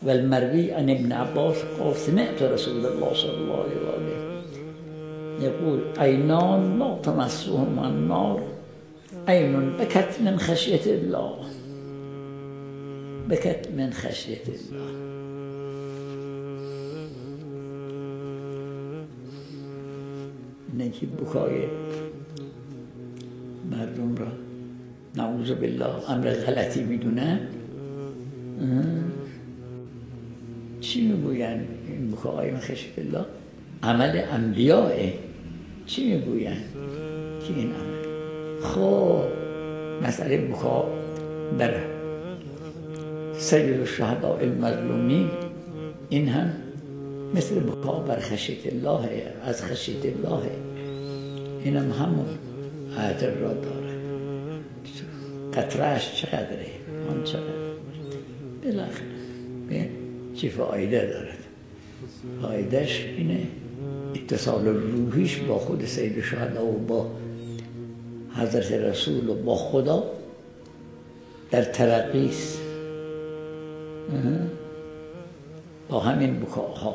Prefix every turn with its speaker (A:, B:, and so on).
A: والمروي عن ابن عباس قال سمعت رسول الله صلى الله عليه وآله يقول عينان لا تمسهما النار عين بكت من خشية الله بكت من خشية الله. اینکه بکای مردم را نعوذ بالله امر غلطی میدونن چی میگوین؟ این بکای من خشیت الله عمل انبیاء. چی میگوین که این عمل؟ خب مسئله بکا بر سید الشهداء المظلومین این هم مثل بکا بر خشیت الله، از خشیت الله، این هم همون عطر را داره. قطرهش چقدره؟ آن چقدر؟ بالاخره چی فایده دارد؟ فایدهش اینه اتصال روحیش با خود سید الشهداء و با حضرت رسول و با خدا در ترقی است با همین بکاها.